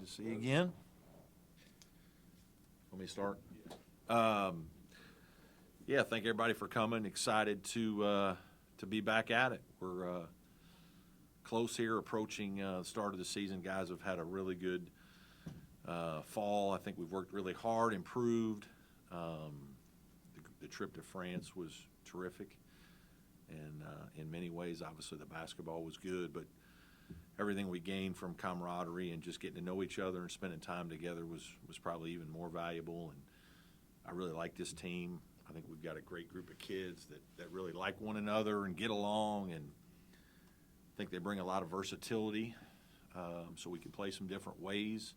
See you again. Let me start. Yeah, thank everybody for coming. Excited to be back at it. We're close here, approaching the start of the season. Guys have had a really good fall. I think we've worked really hard, improved. The trip to France was terrific, and in many ways, obviously, the basketball was good, but everything we gained from camaraderie and just getting to know each other and spending time together was probably even more valuable. And I really like this team. I think we've got a great group of kids that really like one another and get along, and I think they bring a lot of versatility, so we can play some different ways.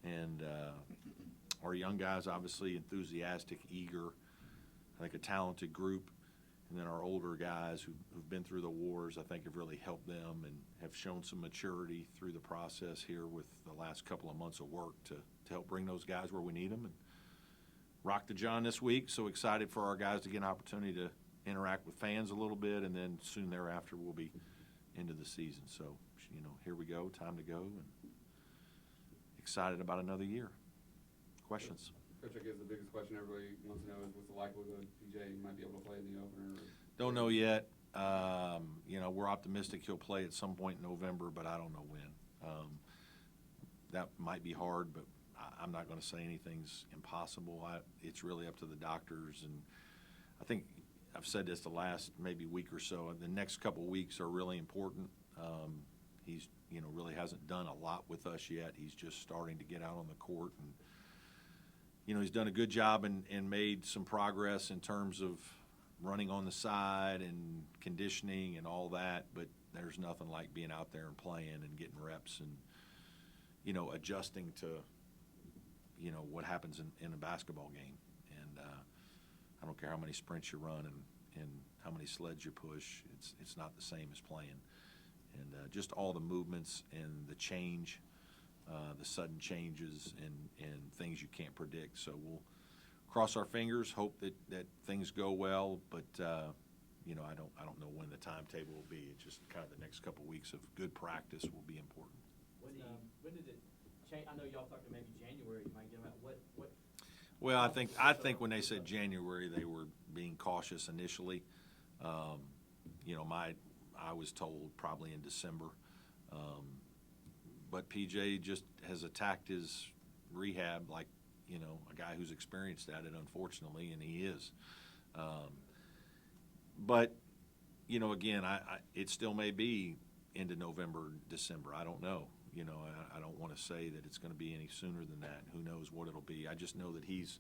And our young guys, obviously enthusiastic, eager, I think a talented group. And then our older guys who've been through the wars, I think have really helped them and have shown some maturity through the process here with the last couple of months of work to help bring those guys where we need them. And rock the John this week, so excited for our guys to get an opportunity to interact with fans a little bit, and then soon thereafter we'll be into the season. So, here we go, time to go, and excited about another year. Questions? Coach, I guess the biggest question everybody wants to know is what's the likelihood PJ might be able to play in the opener? Don't know yet. We're optimistic he'll play at some point in November, but I don't know when. That might be hard, but I'm not going to say anything's impossible. It's really up to the doctors, and I think I've said this the last maybe week or so. The next couple weeks are really important. He's really hasn't done a lot with us yet. He's just starting to get out on the court, and he's done a good job and made some progress in terms of running on the side and conditioning and all that, but there's nothing like being out there and playing and getting reps and adjusting to what happens in a basketball game. And I don't care how many sprints you run and how many sleds you push, it's not the same as playing. And just all the movements and the change, the sudden changes and things you can't predict. So we'll cross our fingers, hope that things go well, but I don't know when the timetable will be. It's just kind of the next couple of weeks of good practice will be important. When did it change? I know y'all talked maybe January. You might get him out. What? Well, I think when they said January, they were being cautious initially. I was told probably in December. But PJ just has attacked his rehab like, a guy who's experienced at it, unfortunately, and he is. But, again, it still may be into November, December. I don't know. I don't want to say that it's going to be any sooner than that. Who knows what it'll be. I just know that he's,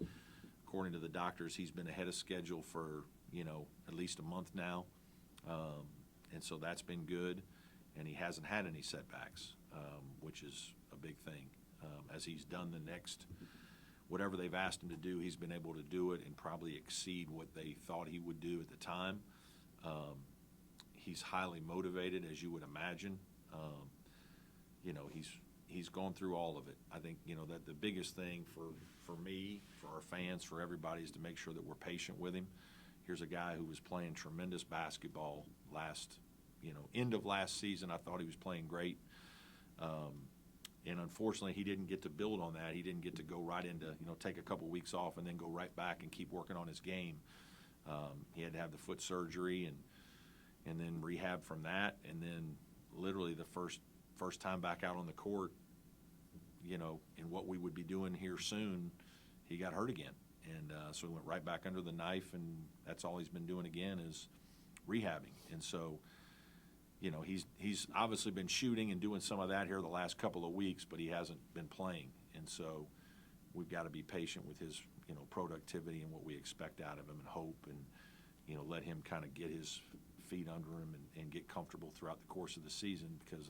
according to the doctors, he's been ahead of schedule for, at least a month now. And so that's been good. And he hasn't had any setbacks, which is a big thing. As he's done the next, whatever they've asked him to do, he's been able to do it and probably exceed what they thought he would do at the time. He's highly motivated, as you would imagine. He's gone through all of it. I think, that the biggest thing for me, for our fans, for everybody is to make sure that we're patient with him. Here's a guy who was playing tremendous basketball end of last season. I thought he was playing great. And unfortunately, he didn't get to build on that. He didn't get to go right into, take a couple weeks off and then go right back and keep working on his game. He had to have the foot surgery and then rehab from that. And then literally the first time back out on the court, in what we would be doing here soon, he got hurt again. And so he went right back under the knife, and that's all he's been doing again is rehabbing. And so, he's obviously been shooting and doing some of that here the last couple of weeks, but he hasn't been playing. And so we've got to be patient with his, productivity and what we expect out of him and hope and, let him kind of get his feet under him and get comfortable throughout the course of the season because,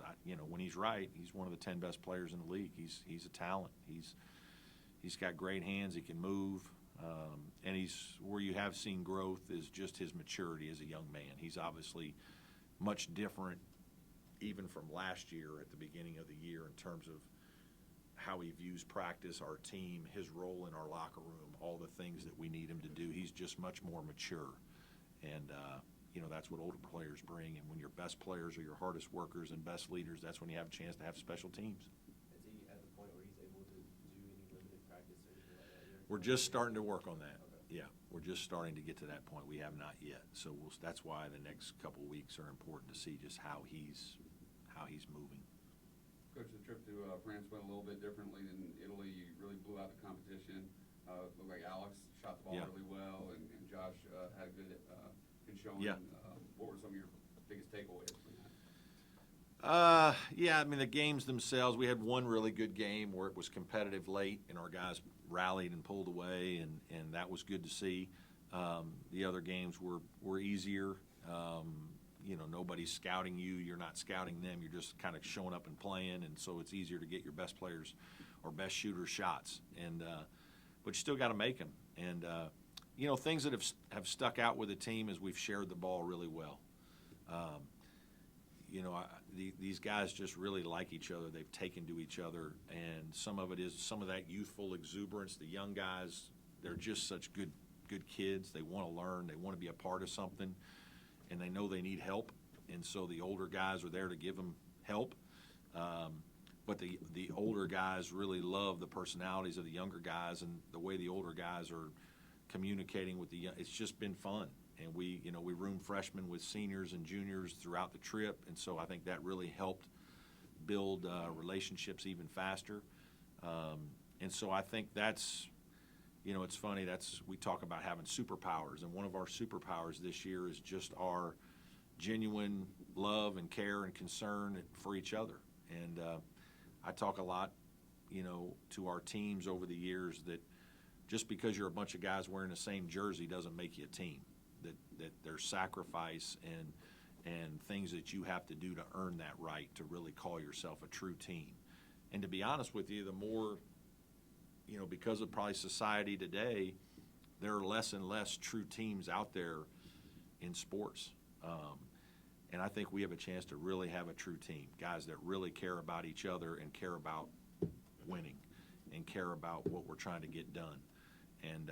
when he's right, he's one of the 10 best players in the league. He's a talent. He's got great hands. He can move. And where you have seen growth is just his maturity as a young man. He's obviously much different even from last year at the beginning of the year in terms of how he views practice, our team, his role in our locker room, all the things that we need him to do. He's just much more mature. And, that's what older players bring. And when your best players are your hardest workers and best leaders, that's when you have a chance to have special teams. Is he at the point where We're just starting to work on that. Yeah, we're just starting to get to that point. We have not yet. So that's why the next couple of weeks are important to see just how he's moving. Coach, the trip to France went a little bit differently than Italy. You really blew out the competition. Looked like Alex shot the ball Yeah. really well, and Josh had a good showing. Yeah. What were some of your biggest takeaways from that? Yeah, I mean, the games themselves, we had one really good game where it was competitive late and our guys rallied and pulled away, and that was good to see. The other games were easier. Nobody's scouting you. You're not scouting them. You're just kind of showing up and playing, and so it's easier to get your best players or best shooters shots. But you still got to make them. And, things that have stuck out with the team is we've shared the ball really well. These guys just really like each other. They've taken to each other, and some of it is some of that youthful exuberance. The young guys, they're just such good kids. They want to learn. They want to be a part of something, and they know they need help. And so the older guys are there to give them help. But the older guys really love the personalities of the younger guys and the way the older guys are communicating with the young. It's just been fun. And we room freshmen with seniors and juniors throughout the trip, and so I think that really helped build relationships even faster. And so I think that's, it's funny, we talk about having superpowers, and one of our superpowers this year is just our genuine love and care and concern for each other. And I talk a lot, to our teams over the years that just because you're a bunch of guys wearing the same jersey doesn't make you a team. That there's sacrifice and things that you have to do to earn that right to really call yourself a true team. And to be honest with you, the more, because of probably society today, there are less and less true teams out there in sports. And I think we have a chance to really have a true team, guys that really care about each other and care about winning and care about what we're trying to get done. And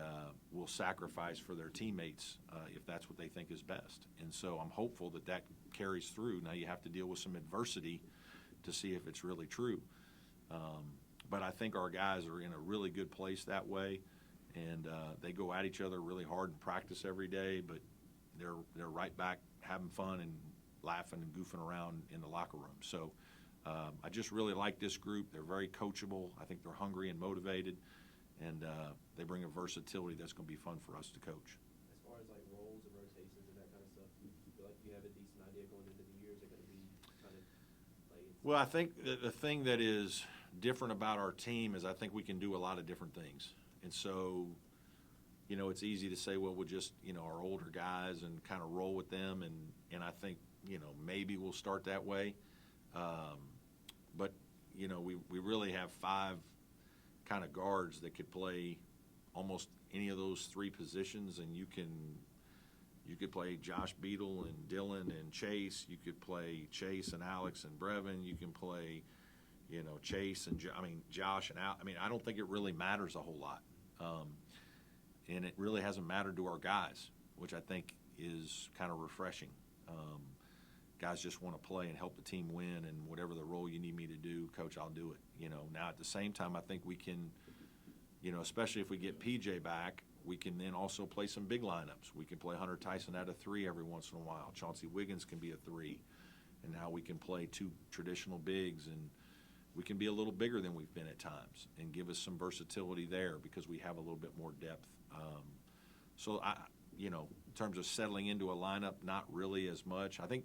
will sacrifice for their teammates if that's what they think is best. And so I'm hopeful that carries through. Now you have to deal with some adversity to see if it's really true. But I think our guys are in a really good place that way, and they go at each other really hard in practice every day, but they're right back having fun and laughing and goofing around in the locker room. So I just really like this group. They're very coachable. I think they're hungry and motivated. And they bring a versatility that's going to be fun for us to coach. As far as like roles and rotations and that kind of stuff, do you feel like you have a decent idea going into the year? Is it going to be kind of like? Well, I think the thing that is different about our team is I think we can do a lot of different things. And so, it's easy to say, well, we'll just, our older guys and kind of roll with them. And I think, maybe we'll start that way. But, we really have 5 kind of guards that could play almost any of those 3 positions, and you could play Josh Beadle and Dylan and Chase. You could play Chase and Alex and Brevin. You can play, Chase and Josh and Al. I don't think it really matters a whole lot, and it really hasn't mattered to our guys, which I think is kind of refreshing. Guys just want to play and help the team win, and whatever the role you need me to do, Coach, I'll do it. Now at the same time, I think we can, especially if we get PJ back, we can then also play some big lineups. We can play Hunter Tyson at a 3 every once in a while. Chauncey Wiggins can be a 3, and now we can play 2 traditional bigs, and we can be a little bigger than we've been at times and give us some versatility there because we have a little bit more depth. So in terms of settling into a lineup, not really as much. I think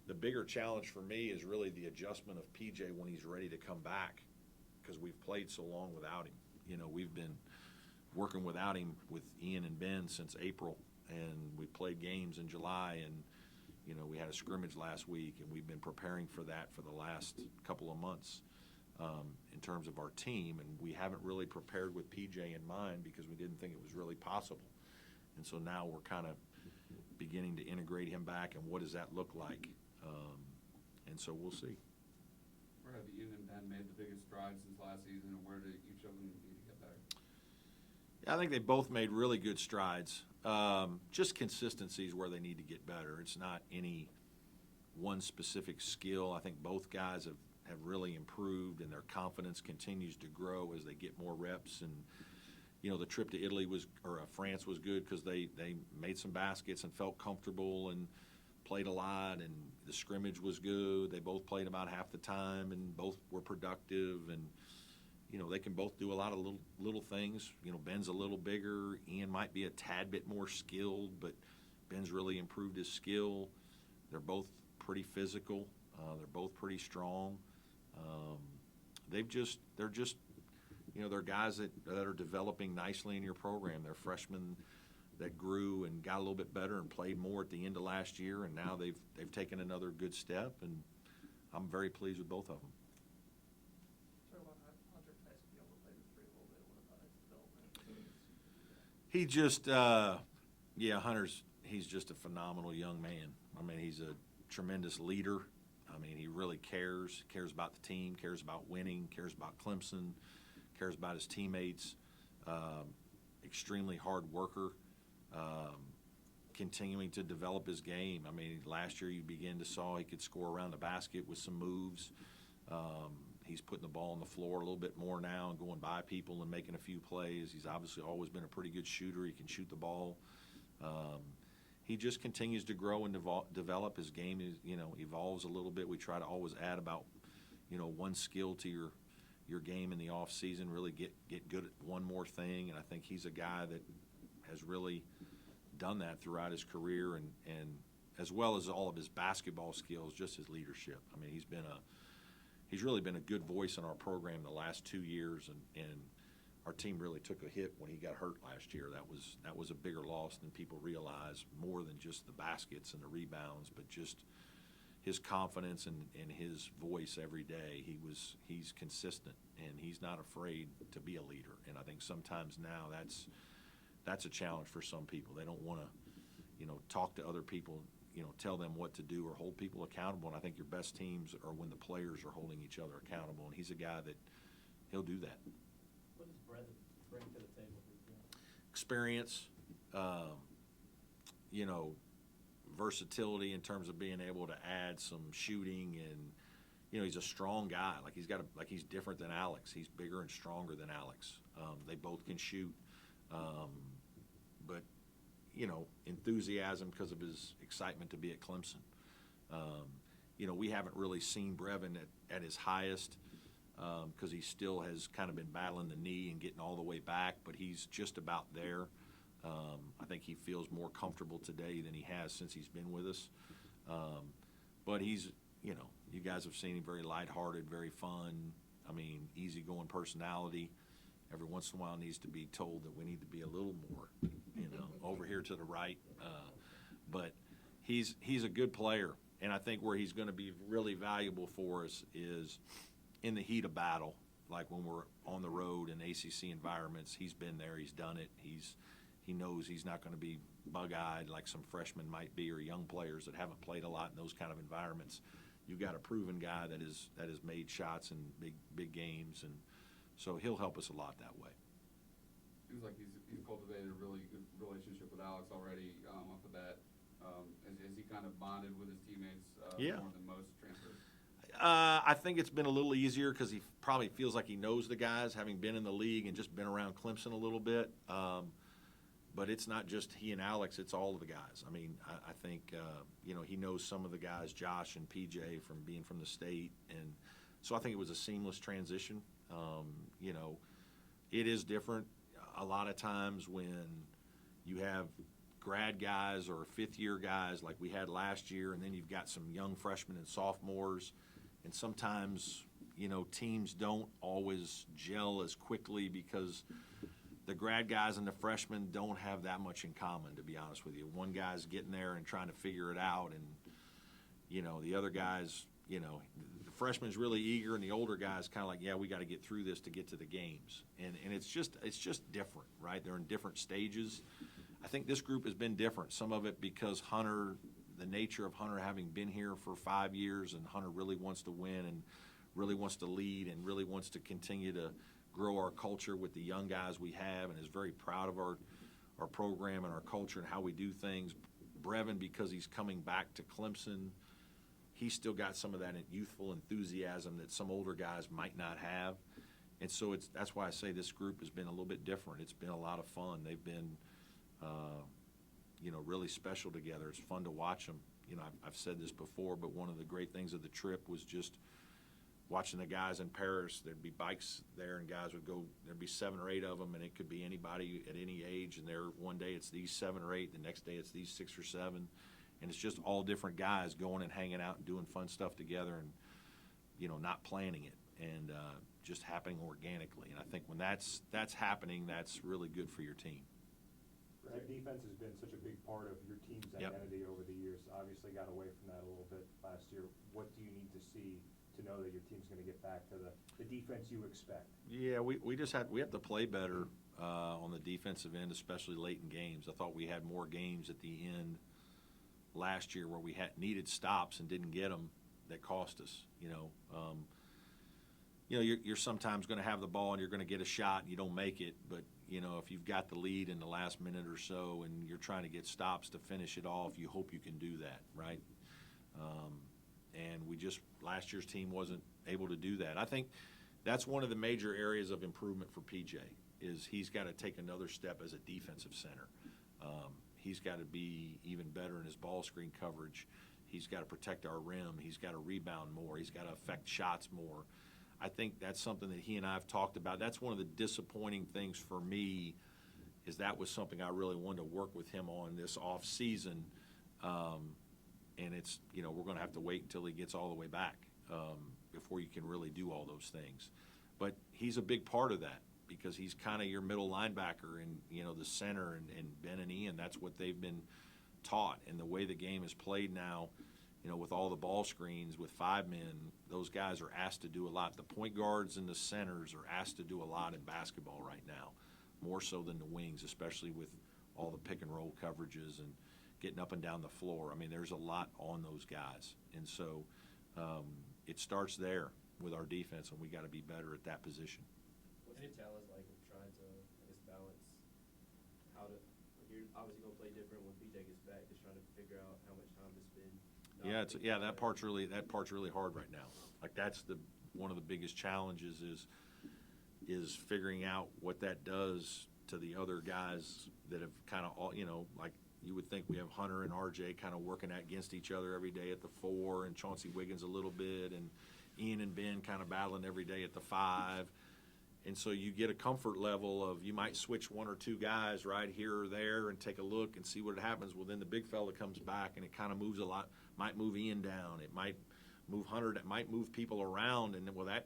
the bigger challenge for me is really the adjustment of PJ when he's ready to come back, because we've played so long without him. We've been working without him with Ian and Ben since April, and we played games in July, and we had a scrimmage last week, and we've been preparing for that for the last couple of months in terms of our team, and we haven't really prepared with PJ in mind because we didn't think it was really possible. And so now we're kind of beginning to integrate him back, and what does that look like? And so we'll see. Where have Ian and Ben made the biggest strides since last season, and where do each of them need to get better? Yeah, I think they both made really good strides. Just consistency is where they need to get better. It's not any one specific skill. I think both guys have really improved, and their confidence continues to grow as they get more reps. And the trip to Italy France was good because they made some baskets and felt comfortable and played a lot, and the scrimmage was good. They both played about half the time, and both were productive, and they can both do a lot of little things. Ben's a little bigger. Ian might be a tad bit more skilled, but Ben's really improved his skill. They're both pretty physical. They're both pretty strong. They're guys that are developing nicely in your program. They're freshmen that grew and got a little bit better and played more at the end of last year, and now they've taken another good step, and I'm very pleased with both of them. So about Hunter Tyson be able to play the three a little bit. What about his development? He just, he's just a phenomenal young man. I mean, he's a tremendous leader. I mean, he really cares about the team, cares about winning, cares about Clemson, cares about his teammates, extremely hard worker, continuing to develop his game. I mean, last year you began to saw he could score around the basket with some moves. He's putting the ball on the floor a little bit more now and going by people and making a few plays. He's obviously always been a pretty good shooter. He can shoot the ball. He just continues to grow and develop. His game is, evolves a little bit. We try to always add about, one skill to your game in the off season. Really get good at one more thing. And I think he's a guy that has really done that throughout his career, and as well as all of his basketball skills, just his leadership. I mean, he's really been a good voice in our program the last 2 years, and our team really took a hit when he got hurt last year. That was a bigger loss than people realize, more than just the baskets and the rebounds, but just his confidence and his voice every day. He's consistent, and he's not afraid to be a leader. And I think sometimes now that's a challenge for some people. They don't want to, talk to other people, tell them what to do or hold people accountable. And I think your best teams are when the players are holding each other accountable. And he's a guy that he'll do that. What does Brevin bring to the table for you guys? Experience, versatility in terms of being able to add some shooting, and he's a strong guy. He's different than Alex. He's bigger and stronger than Alex. They both can shoot, but enthusiasm because of his excitement to be at Clemson. We haven't really seen Brevin at his highest because he still has kind of been battling the knee and getting all the way back, but he's just about there. I think he feels more comfortable today than he has since he's been with us. But he's, you guys have seen him, very lighthearted, very fun. I mean, easygoing personality. Every once in a while needs to be told that we need to be a little more, over here to the right. But he's a good player, and I think where he's going to be really valuable for us is in the heat of battle, like when we're on the road in ACC environments. He's been there. He's done it. He knows he's not going to be bug-eyed like some freshmen might be, or young players that haven't played a lot in those kind of environments. You've got a proven guy that has made shots in big games, and so he'll help us a lot that way. Seems like he's cultivated a really good relationship with Alex already off the bat. Has he kind of bonded with his teammates more than most transfers? I think it's been a little easier because he probably feels like he knows the guys, having been in the league and just been around Clemson a little bit. But it's not just he and Alex, it's all of the guys. I mean, I think, he knows some of the guys, Josh and PJ, from being from the state. And so I think it was a seamless transition. It is different a lot of times when you have grad guys or fifth-year guys like we had last year, and then you've got some young freshmen and sophomores. And sometimes, teams don't always gel as quickly because the grad guys and the freshmen don't have that much in common, to be honest with you. One guy's getting there and trying to figure it out, and, the other guy's, the freshman's really eager, and the older guy's kind of like, yeah, we got to get through this to get to the games. And it's just different, right? They're in different stages. I think this group has been different. Some of it because Hunter, the nature of Hunter having been here for 5 years, and Hunter really wants to win and really wants to lead and really wants to continue to grow our culture with the young guys we have, and is very proud of our program and our culture and how we do things. Brevin, because he's coming back to Clemson, he's still got some of that youthful enthusiasm that some older guys might not have. And so that's why I say this group has been a little bit different. It's been a lot of fun. They've been, really special together. It's fun to watch them. I've said this before, but one of the great things of the trip was just watching the guys in Paris. There'd be bikes there, and guys would go. There'd be 7 or 8 of them, and it could be anybody at any age. And one day it's these 7 or 8, the next day it's these 6 or 7, and it's just all different guys going and hanging out and doing fun stuff together, and not planning it, and just happening organically. And I think when that's happening, that's really good for your team. That defense has been such a big part of your team's Yep. identity over the years. Obviously got away from that a little bit last year. What do you need to see to know that your team's going to get back to the defense you expect? Yeah, we have to play better on the defensive end, especially late in games. I thought we had more games at the end last year where we needed stops and didn't get them that cost us. You're sometimes going to have the ball and you're going to get a shot and you don't make it, but if you've got the lead in the last minute or so and you're trying to get stops to finish it off, you hope you can do that, right? And last year's team wasn't able to do that. I think that's one of the major areas of improvement for PJ is he's got to take another step as a defensive center. He's got to be even better in his ball screen coverage. He's got to protect our rim. He's got to rebound more. He's got to affect shots more. I think that's something that he and I have talked about. That's one of the disappointing things for me is that was something I really wanted to work with him on this off season. And it's, we're going to have to wait until he gets all the way back before you can really do all those things. But he's a big part of that because he's kind of your middle linebacker and, the center and Ben and Ian, that's what they've been taught. And the way the game is played now, with all the ball screens, with 5 men, those guys are asked to do a lot. The point guards and the centers are asked to do a lot in basketball right now, more so than the wings, especially with all the pick and roll coverages and getting up and down the floor. I mean, there's a lot on those guys. And so it starts there with our defense, and we got to be better at that position. What's the challenge like of trying to, balance you're obviously going to play different when PJ gets back, just trying to figure out how much time to spend. That part's really hard right now. Like that's one of the biggest challenges is figuring out what that does to the other guys that have kind of all, like you would think we have Hunter and RJ kind of working against each other every day at the 4 and Chauncey Wiggins a little bit and Ian and Ben kind of battling every day at the 5. And so you get a comfort level of you might switch 1 or 2 guys right here or there and take a look and see what happens. Well, then the big fella comes back and it kind of moves a lot. Might move Ian down. It might move Hunter. It might move people around. And that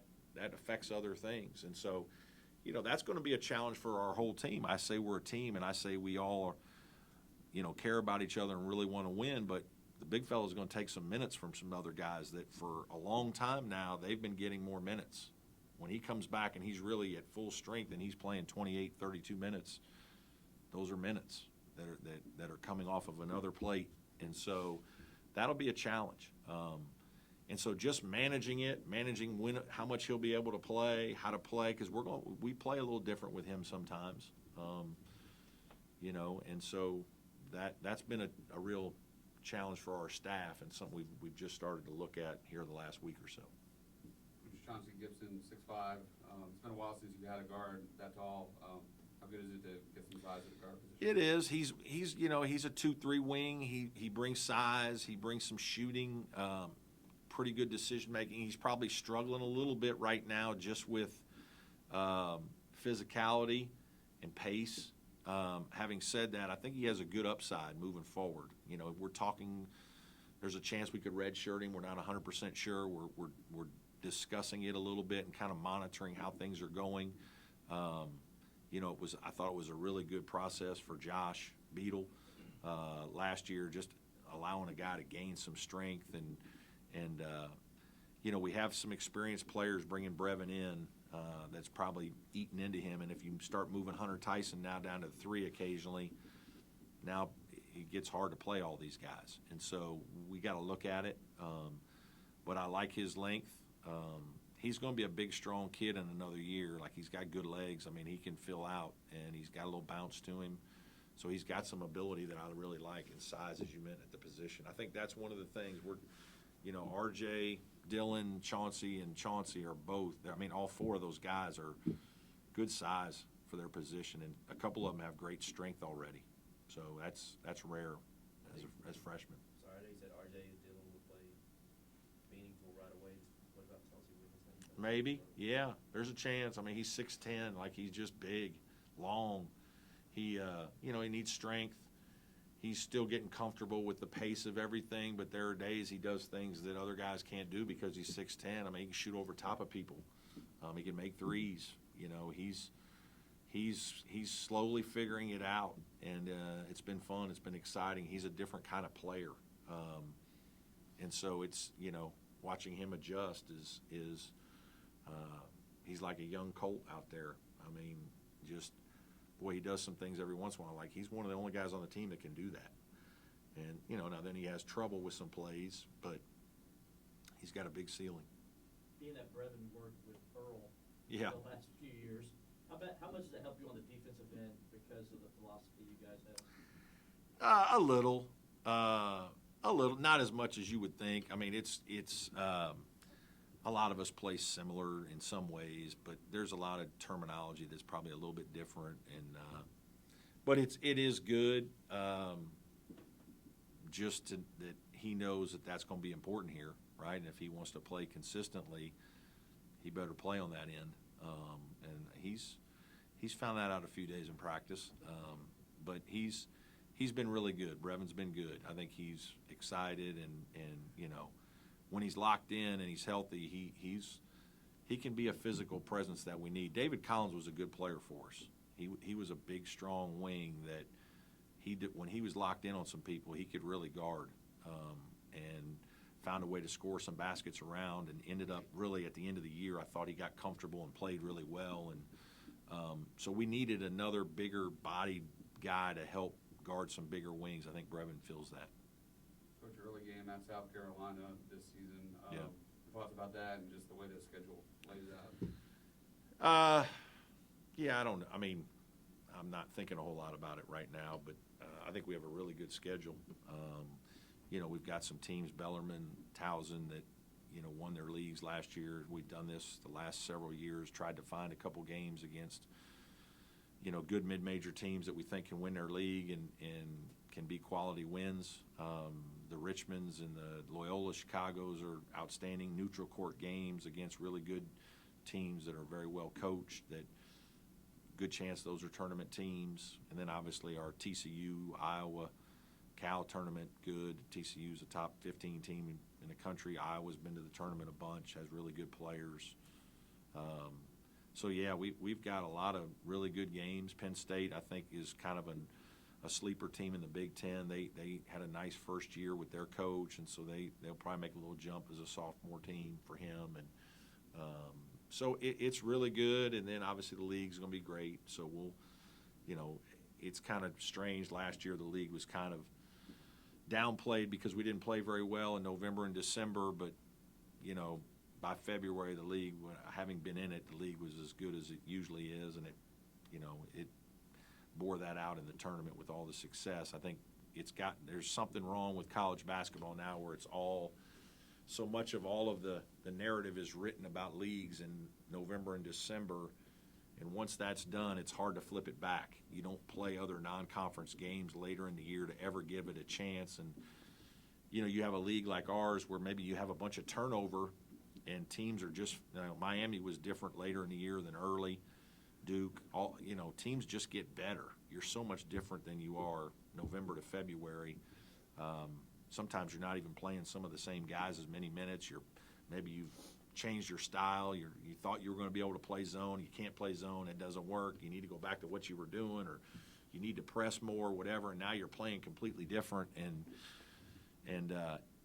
affects other things. And so, that's going to be a challenge for our whole team. I say we're a team, and I say we all are, care about each other and really want to win. But the big fella is going to take some minutes from some other guys that for a long time now they've been getting more minutes. When he comes back and he's really at full strength and he's playing 28, 32 minutes, those are minutes that are coming off of another plate. And so that'll be a challenge. And so just managing how much he'll be able to play, how to play, because we play a little different with him sometimes. And so that's been a real challenge for our staff and something we've just started to look at here the last week or so. Chauncey Gibson, 6'5". It's been a while since you've had a guard that tall. How good is it to get some size at the guard position? It is. He's a 2-3 wing. He brings size. He brings some shooting. Pretty good decision making. He's probably struggling a little bit right now just with physicality and pace. Having said that, I think he has a good upside moving forward. We're talking. There's a chance we could redshirt him. We're not 100% sure. We're discussing it a little bit and kind of monitoring how things are going. I thought it was a really good process for Josh Beadle last year, just allowing a guy to gain some strength and we have some experienced players bringing Brevin in that's probably eaten into him. And if you start moving Hunter Tyson now down to 3 occasionally, now it gets hard to play all these guys. And so we got to look at it. But I like his length. He's going to be a big, strong kid in another year. Like, he's got good legs. I mean, he can fill out, and he's got a little bounce to him. So he's got some ability that I really like, and size, as you meant, at the position. I think that's one of the things RJ, Dylan, Chauncey, and Chauncey are both, I mean, all four of those guys are good size for their position, and a couple of them have great strength already. So that's rare as freshmen. Sorry, I know you said RJ and Dylan would play meaningful right away. What about Chauncey Wiggins? Maybe, yeah, there's a chance. I mean, he's 6'10", like he's just big, long. He, he needs strength. He's still getting comfortable with the pace of everything, but there are days he does things that other guys can't do because he's 6'10". I mean, he can shoot over top of people. He can make threes. He's slowly figuring it out, and it's been fun. It's been exciting. He's a different kind of player, and so it's watching him adjust is he's like a young colt out there. I mean, just boy, he does some things every once in a while. Like he's one of the only guys on the team that can do that. And now then he has trouble with some plays, but he's got a big ceiling. Being that Brevin worked with Earl Yeah. the last few years, how much does that help you on the defensive end because of the philosophy you guys have? A little, not as much as you would think. I mean, it's a lot of us play similar in some ways, but there's a lot of terminology that's probably a little bit different. And but it is good, that he knows that that's going to be important here, right? And if he wants to play consistently, he better play on that end. And he's found that out a few days in practice. But he's been really good. Brevin's been good. I think he's excited, and when he's locked in and he's healthy, he can be a physical presence that we need. David Collins was a good player for us. He was a big, strong wing that when he was locked in on some people, he could really guard, and found a way to score some baskets around, and ended up really at the end of the year, I thought he got comfortable and played really well. And so we needed another bigger bodied guy to help guard some bigger wings. I think Brevin feels that. Coach, early game at South Carolina this season. Yeah. Thoughts about that and just the way the schedule lays out? Yeah, I don't know. I mean, I'm not thinking a whole lot about it right now, but I think we have a really good schedule. We've got some teams, Bellarmine, Towson, that, won their leagues last year. We've done this the last several years, tried to find a couple games against, good mid-major teams that we think can win their league and can be quality wins. The Richmonds and the Loyola Chicagos are outstanding neutral court games against really good teams that are very well coached, that good chance those are tournament teams. And then obviously our TCU, Iowa, Cal tournament, good. TCU's a top 15 team in the country. Iowa's been to the tournament a bunch, has really good players. So, yeah, we've got a lot of really good games. Penn State, I think, is kind of a sleeper team in the Big Ten. They had a nice first year with their coach, and so they'll probably make a little jump as a sophomore team for him. And so it's really good, and then obviously the league's going to be great. So it's kind of strange. Last year the league was kind of downplayed because we didn't play very well in November and December, but by February the league, having been in it, the league was as good as it usually is, and it bore that out in the tournament with all the success. I think there's something wrong with college basketball now where it's so much of all of the narrative is written about leagues in November and December, and once that's done, it's hard to flip it back. You don't play other non-conference games later in the year to ever give it a chance. And you have a league like ours where maybe you have a bunch of turnover and teams are just Miami was different later in the year than early. Duke, teams just get better. You're so much different than you are November to February. Sometimes you're not even playing some of the same guys as many minutes. Maybe you've changed your style. You thought you were going to be able to play zone. You can't play zone. It doesn't work. You need to go back to what you were doing, or you need to press more, whatever. And now you're playing completely different. And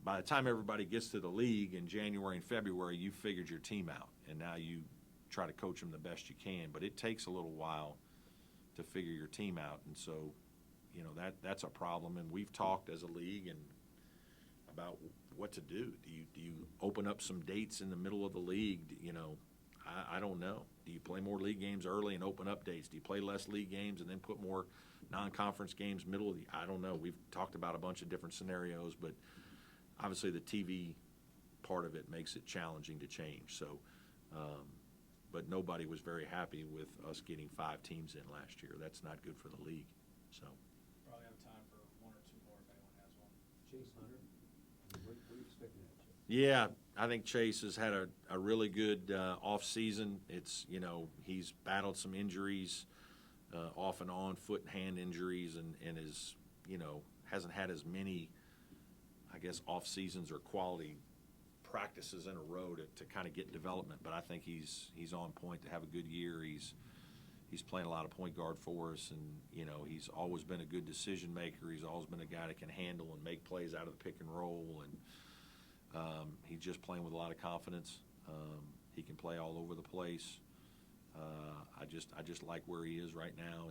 by the time everybody gets to the league in January and February, you figured your team out, and now you try to coach them the best you can. But it takes a little while to figure your team out, and so that's a problem. And we've talked as a league and about what to do. Do you open up some dates in the middle of the league? I don't know. Do you play more league games early and open up dates? Do you play less league games and then put more non-conference games middle of I don't know. We've talked about a bunch of different scenarios, but obviously the TV part of it makes it challenging to change. So, but nobody was very happy with us getting 5 teams in last year. That's not good for the league, so. Probably have time for 1 or 2 more if anyone has one. Chase Hunter, what are you expecting out of Chase? Yeah, I think Chase has had a really good off-season. It's, you know, he's battled some injuries off and on, foot and hand injuries, and is, you know, hasn't had as many, I guess, off-seasons or quality practices in a row to kind of get development. But I think he's on point to have a good year. He's playing a lot of point guard for us, and, you know, he's always been a good decision maker. He's always been a guy that can handle and make plays out of the pick and roll, and he's just playing with a lot of confidence. He can play all over the place. I just like where he is right now.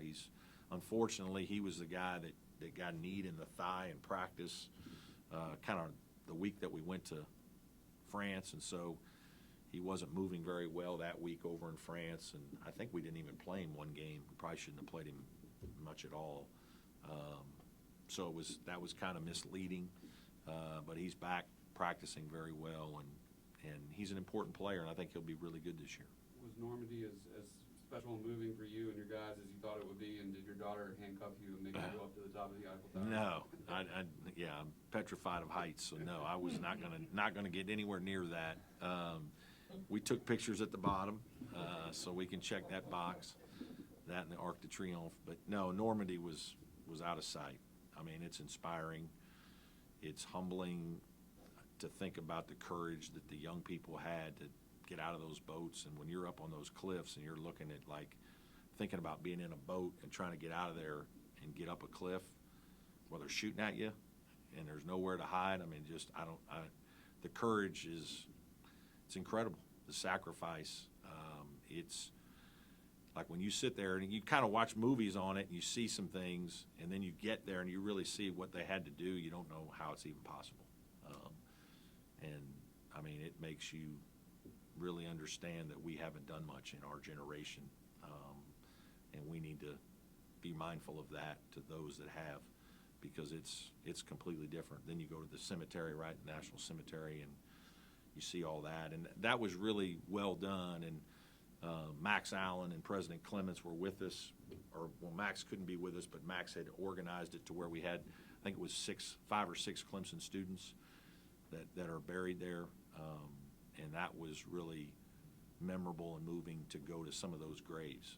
Unfortunately, he was the guy that got a knee in the thigh in practice, kind of the week that we went to France, and so he wasn't moving very well that week over in France, and I think we didn't even play him one game. We probably shouldn't have played him much at all. So that was kind of misleading, but he's back practicing very well, and he's an important player, and I think he'll be really good this year. Was Normandy as special and moving for you and your guys as you thought it would be, and did your daughter handcuff you and make you go up to the top of the Eiffel Tower? No, I'm petrified of heights, so no, I was not gonna get anywhere near that. We took pictures at the bottom, so we can check that box, that and the Arc de Triomphe. But no, Normandy was out of sight. I mean, it's inspiring. It's humbling to think about the courage that the young people had to get out of those boats. And when you're up on those cliffs and you're looking at, like, thinking about being in a boat and trying to get out of there and get up a cliff, well, they're shooting at you and there's nowhere to hide. I mean, the courage it's incredible. The sacrifice, it's like when you sit there and you kind of watch movies on it and you see some things, and then you get there and you really see what they had to do, you don't know how it's even possible. And I mean, it makes you really understand that we haven't done much in our generation, and we need to be mindful of that to those that have, because it's completely different. Then you go to the cemetery, right, the National Cemetery, and you see all that, and that was really well done. And Max Allen and President Clements were with us, well, Max couldn't be with us, but Max had organized it to where we had, I think it was 5 or 6 Clemson students that are buried there, and that was really memorable and moving to go to some of those graves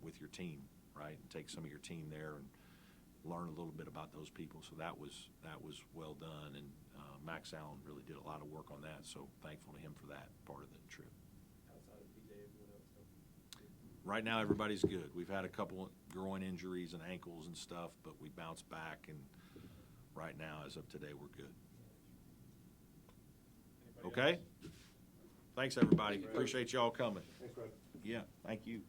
with your team, right, and take some of your team there and learn a little bit about those people. So that was well done, and Max Allen really did a lot of work on that, so thankful to him for that part of the trip. Outside of PJ, everyone else, though? Right now, everybody's good. We've had a couple groin injuries and ankles and stuff, but we bounced back, and right now, as of today, we're good. Anybody Okay? else? Thanks, everybody. Thanks, Brad. Appreciate y'all coming. Thanks, Brad. Yeah, thank you.